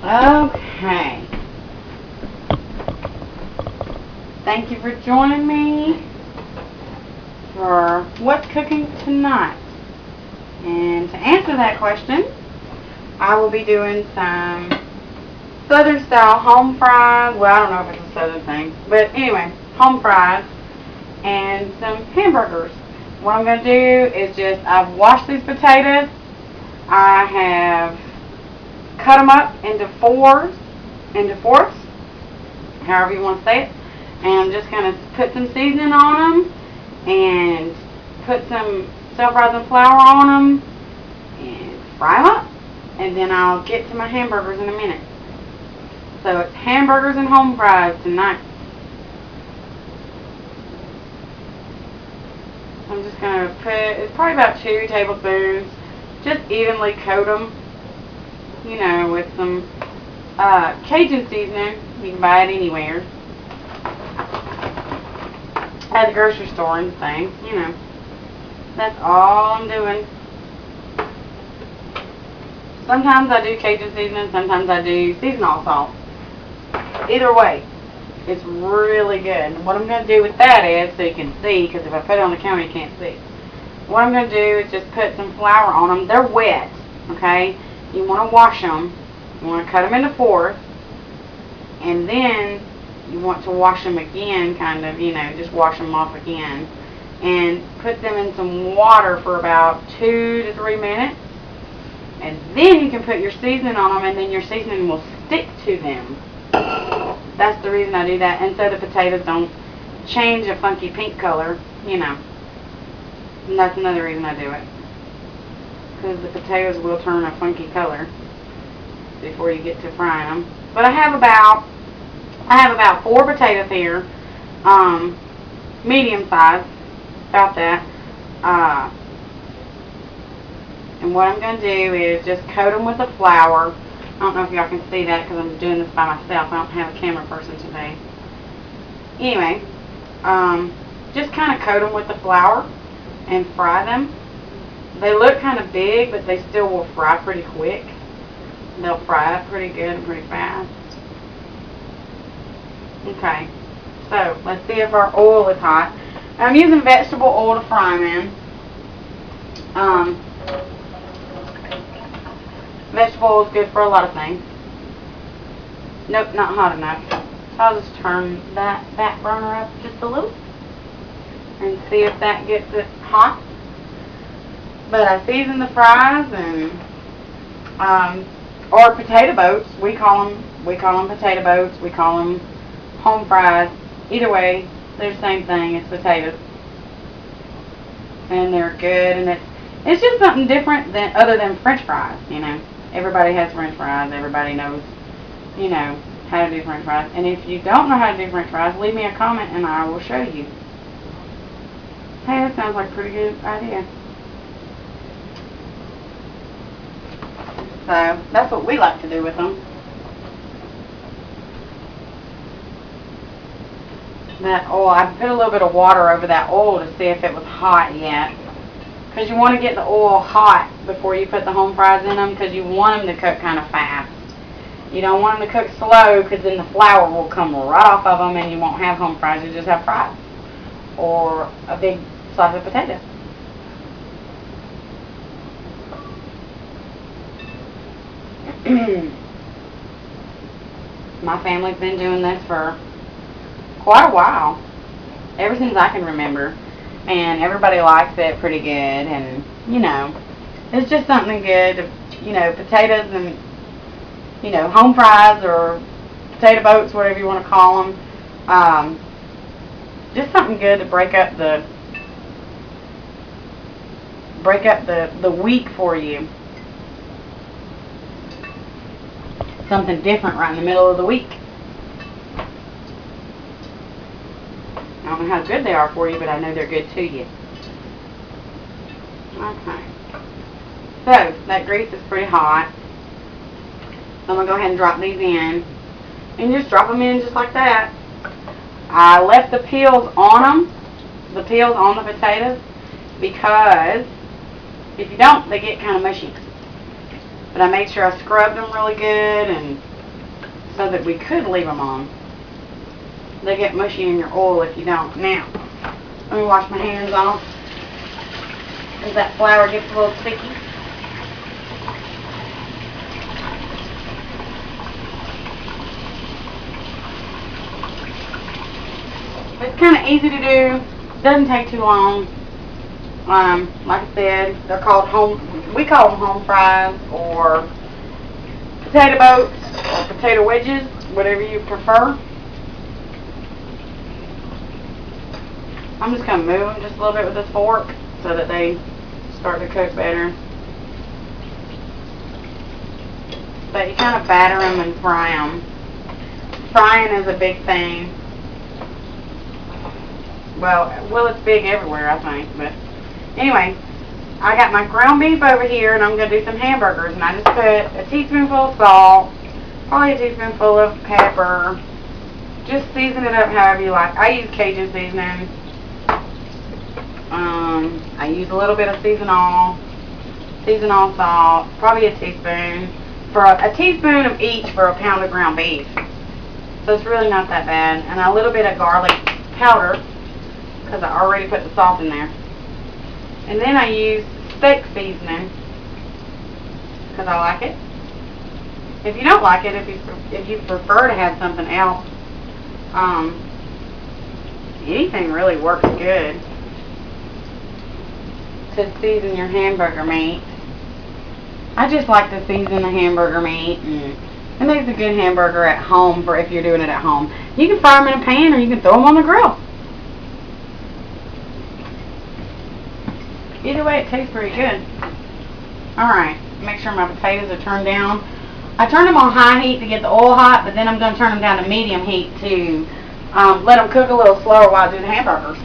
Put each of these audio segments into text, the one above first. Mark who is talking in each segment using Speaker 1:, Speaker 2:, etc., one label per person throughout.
Speaker 1: Okay. Thank you for joining me for what's cooking tonight. And to answer that question, I will be doing some southern style home fries. Well, I don't know if it's a southern thing, but anyway, home fries and some hamburgers. What I'm going to do is I've washed these potatoes. I have cut them up into fourths, however you want to say it. And I'm just going to put some seasoning on them and put some self-rising flour on them and fry them up. And then I'll get to my hamburgers in a minute. So it's hamburgers and home fries tonight. I'm just going to it's probably about 2 tablespoons. Just evenly coat them, you know, with some Cajun seasoning. You can buy it anywhere. At the grocery store and things, you know. That's all I'm doing. Sometimes I do Cajun seasoning, sometimes I do seasonal salt. Either way, it's really good. What I'm going to do with that is, so you can see, because if I put it on the camera you can't see. What I'm going to do is just put some flour on them. They're wet, okay? You want to wash them. You want to cut them into fourths. And then you want to wash them again, kind of, you know, just wash them off again. And put them in some water for about 2 to 3 minutes. And then you can put your seasoning on them, and then your seasoning will stick to them. That's the reason I do that. And so the potatoes don't change a funky pink color, you know. And that's another reason I do it. Because the potatoes will turn a funky color before you get to frying them. But I have about 4 potatoes here, medium size, about that. And what I'm going to do is just coat them with the flour. I don't know if y'all can see that because I'm doing this by myself. I don't have a camera person today. Anyway, just kind of coat them with the flour and fry them. They look kind of big, but they still will fry pretty quick. They'll fry up pretty good and pretty fast. Okay, so let's see if our oil is hot. I'm using vegetable oil to fry them in. Vegetable oil is good for a lot of things. Nope, not hot enough. So I'll just turn that back burner up just a little and see if that gets it hot. But I season the fries and or potato boats. We call them potato boats. We call them home fries. Either way, they're the same thing. It's potatoes, and they're good. And it's just something different other than French fries. You know, everybody has French fries. Everybody knows, you know, how to do French fries. And if you don't know how to do French fries, leave me a comment and I will show you. Hey, that sounds like a pretty good idea. So that's what we like to do with them. That oil, I put a little bit of water over that oil to see if it was hot yet. Because you want to get the oil hot before you put the home fries in them, because you want them to cook kind of fast. You don't want them to cook slow, because then the flour will come right off of them and you won't have home fries, you just have fries. Or a big slice of potato. My family's been doing this for quite a while, ever since I can remember, and everybody likes it pretty good. And you know, it's just something good to, you know, potatoes and, you know, home fries or potato boats, whatever you want to call them. Just something good to break up the week for you. Something different right in the middle of the week. I don't know how good they are for you, but I know they're good to you. Okay. So, that grease is pretty hot. So I'm going to go ahead and drop these in. And just drop them in just like that. I left the peels on them. The peels on the potatoes. Because if you don't, they get kind of mushy. But I made sure I scrubbed them really good and so that we could leave them on. They get mushy in your oil if you don't. Now, let me wash my hands off, because that flour gets a little sticky. It's kind of easy to do. Doesn't take too long. Like I said, they're called we call them home fries, or potato boats, or potato wedges, whatever you prefer. I'm just going to move them just a little bit with this fork so that they start to cook better. But you kind of batter them and fry them. Frying is a big thing. Well, it's big everywhere, I think. But anyway, I got my ground beef over here, and I'm going to do some hamburgers. And I just put a teaspoonful of salt, probably a teaspoonful of pepper. Just season it up however you like. I use Cajun seasoning. I use a little bit of seasonal salt, probably a teaspoon. For a teaspoon of each for a pound of ground beef. So it's really not that bad. And a little bit of garlic powder, because I already put the salt in there. And then I use steak seasoning, because I like it. If you don't like it, if you prefer to have something else, anything really works good to season your hamburger meat. I just like to season the hamburger meat, and it makes a good hamburger at home for if you're doing it at home. You can fry them in a pan, or you can throw them on the grill. Either way, it tastes pretty good. Alright, make sure my potatoes are turned down. I turn them on high heat to get the oil hot, but then I'm going to turn them down to medium heat to let them cook a little slower while I do the hamburgers.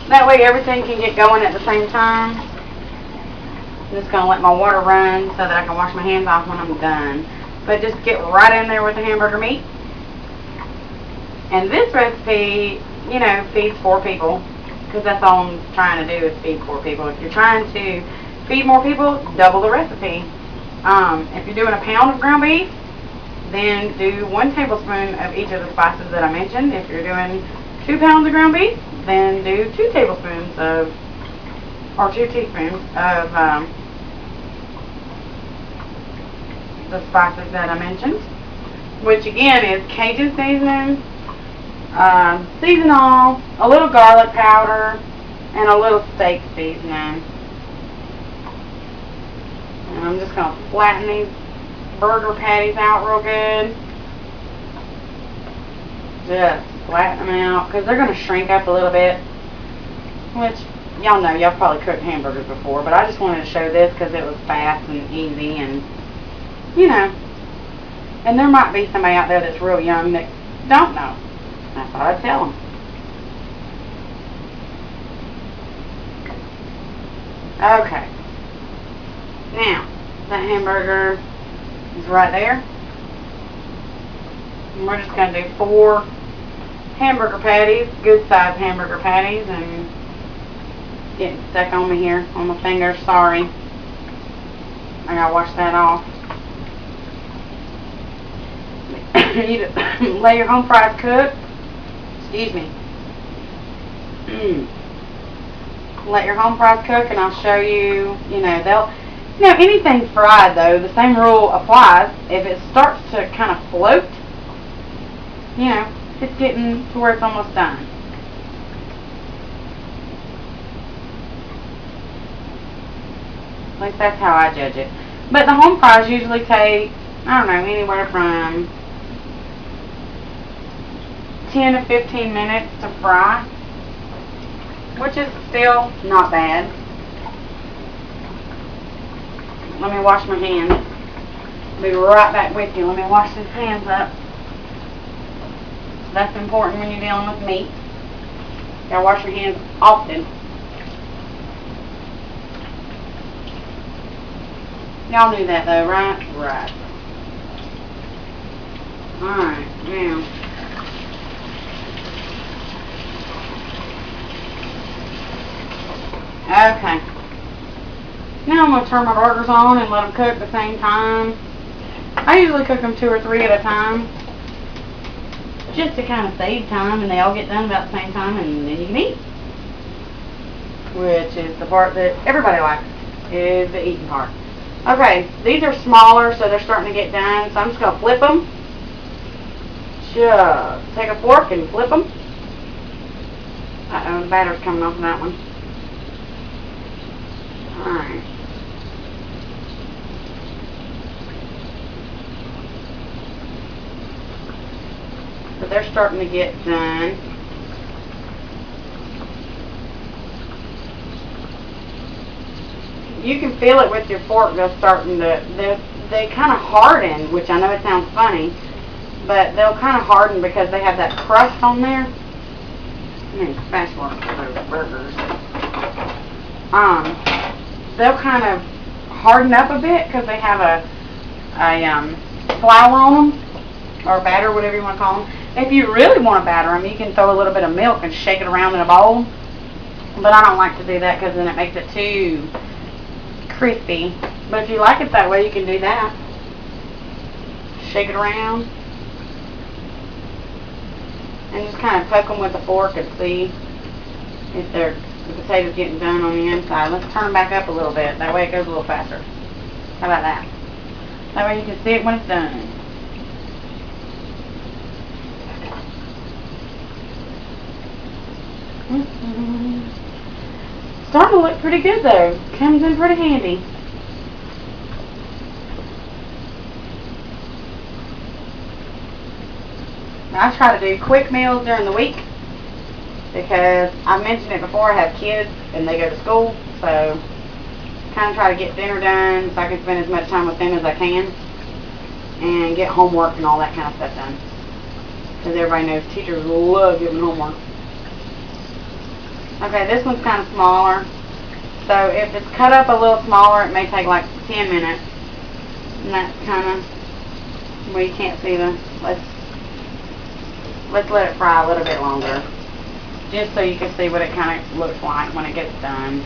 Speaker 1: That way everything can get going at the same time. I'm just going to let my water run so that I can wash my hands off when I'm done. But just get right in there with the hamburger meat. And this recipe, you know, feeds 4 people. Because that's all I'm trying to do is feed 4 people. If you're trying to feed more people, double the recipe. If you're doing a pound of ground beef, then do 1 tablespoon of each of the spices that I mentioned. If you're doing 2 pounds of ground beef, then do 2 tablespoons of, or 2 teaspoons of the spices that I mentioned, which again is Cajun seasoning, seasonal, a little garlic powder, and a little steak seasoning. And I'm just going to flatten these burger patties out real good. Just flatten them out, because they're going to shrink up a little bit, which y'all know, y'all probably cooked hamburgers before, but I just wanted to show this because it was fast and easy, and you know, and there might be somebody out there that's real young that don't know. I thought I'd tell them. Okay, now that hamburger is right there, and we're just going to do 4 hamburger patties, good size hamburger patties, and getting stuck on me here on my fingers, sorry. I gotta wash that off. You let your home fries cook. Excuse me. Let your home fries cook, and I'll show you. You know, anything fried though, the same rule applies. If it starts to kind of float, you know, it's getting to where it's almost done. At least that's how I judge it. But the home fries usually take, I don't know, anywhere from 10 to 15 minutes to fry, which is still not bad. Let me wash my hands. I'll be right back with you. Let me wash these hands up. That's important when you're dealing with meat. You gotta wash your hands often. Y'all knew that though, right? Right. Alright, now. Okay. Now I'm going to turn my burgers on and let them cook at the same time. I usually cook them 2 or 3 at a time. just to kind of save time, and they all get done about the same time, and then you can eat. Which is the part that everybody likes, is the eating part. Okay, these are smaller, so they're starting to get done, so I'm just going to flip them. Just take a fork and flip them. Uh-oh, the batter's coming off of that one. Alright. So they're starting to get done. You can feel it with your fork. They're starting to, they kind of harden, which I know it sounds funny, but they'll kind of harden because they have that crust on there. I mean, fast forward for those burgers. They'll kind of harden up a bit because they have a flour on them, or batter, whatever you want to call them. If you really want to batter them, you can throw a little bit of milk and shake it around in a bowl. But I don't like to do that because then it makes it too crispy. But if you like it that way, you can do that. Shake it around. And just kind of poke them with a fork and see if the potatoes getting done on the inside. Let's turn them back up a little bit. That way it goes a little faster. How about that? That way you can see it when it's done. Starting to look pretty good though. Comes in pretty handy. I try to do quick meals during the week because I mentioned it before, I have kids and they go to school, so kind of try to get dinner done so I can spend as much time with them as I can and get homework and all that kind of stuff done, because everybody knows teachers love giving homework. Okay, this one's kind of smaller, so if it's cut up a little smaller, it may take like 10 minutes, and that's kind of where you can't see the, let's let it fry a little bit longer, just so you can see what it kind of looks like when it gets done.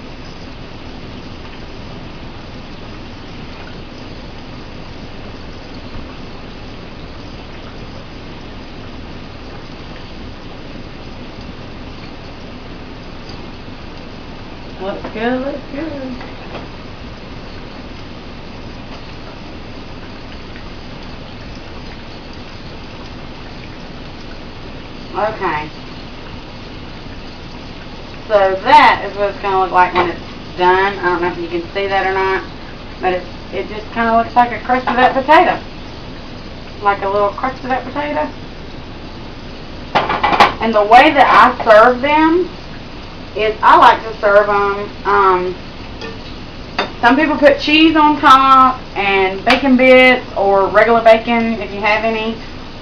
Speaker 1: Looks good, looks good. Okay. So that is what it's going to look like when it's done. I don't know if you can see that or not, but it just kind of looks like a crusted up potato. Like a little crusted up potato. And the way that I serve them is I like to serve them, some people put cheese on top and bacon bits or regular bacon if you have any,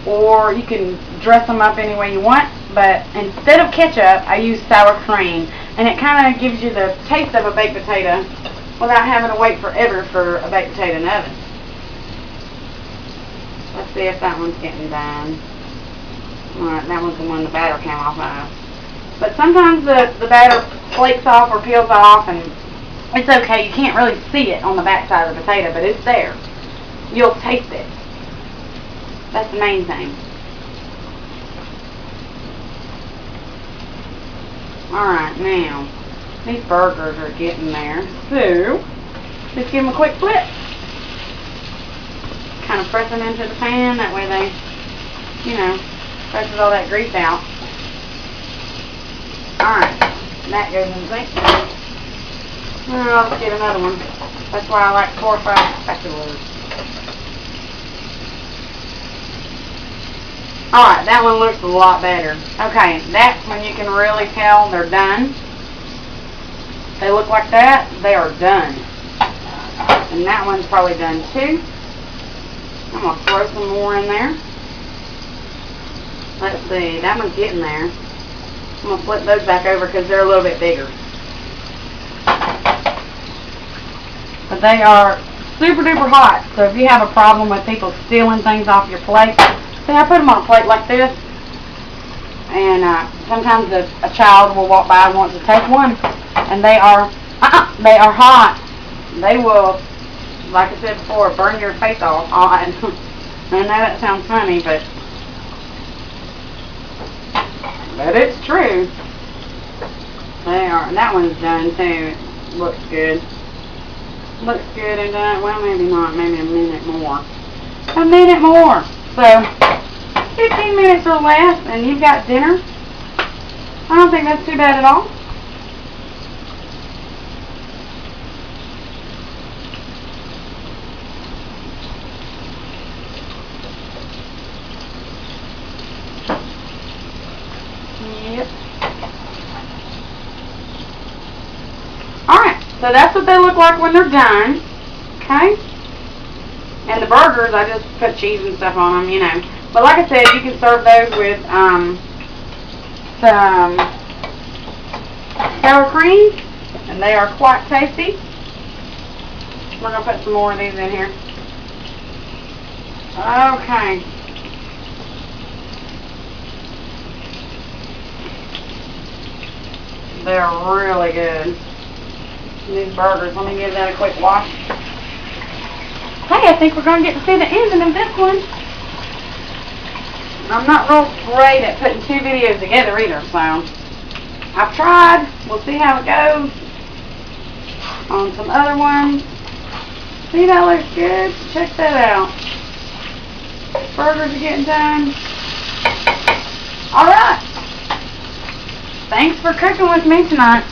Speaker 1: or you can dress them up any way you want, but instead of ketchup I use sour cream, and it kind of gives you the taste of a baked potato without having to wait forever for a baked potato in the oven. Let's see if that one's getting done. Alright, that one's the one the batter came off of. But sometimes the batter flakes off or peels off, and it's okay. You can't really see it on the back side of the potato, but it's there. You'll taste it. That's the main thing. Alright, now, these burgers are getting there. So, just give them a quick flip. Kind of press them into the pan. That way they, presses all that grease out. Alright, that goes in the sink. Well, let's get another one. That's why I like 4 or 5 spatulas. Alright, that one looks a lot better. Okay, that's when you can really tell they're done. They look like that, they are done. And that one's probably done too. I'm going to throw some more in there. Let's see, that one's getting there. I'm going to flip those back over because they're a little bit bigger. But they are super duper hot. So if you have a problem with people stealing things off your plate, see, I put them on a plate like this. And sometimes a child will walk by and want to take one. And they are hot. They will, like I said before, burn your face off. I know that sounds funny, but But it's true. They are. That one's done too. Looks good. Looks good and done. Well, maybe not. Maybe a minute more. A minute more. So, 15 minutes or less, and you've got dinner. I don't think that's too bad at all. Yep. Alright, so that's what they look like when they're done. Okay? And the burgers, I just put cheese and stuff on them, you know. But like I said, you can serve those with some sour cream, and they are quite tasty. We're going to put some more of these in here. Okay. They're really good. These burgers, let me give that a quick wash. Hey, I think we're going to get to see the ending of this one. I'm not real great at putting two videos together either, so I've tried. We'll see how it goes on some other ones. See, that looks good. Check that out. Burgers are getting done. Alright. Thanks for cooking with me tonight.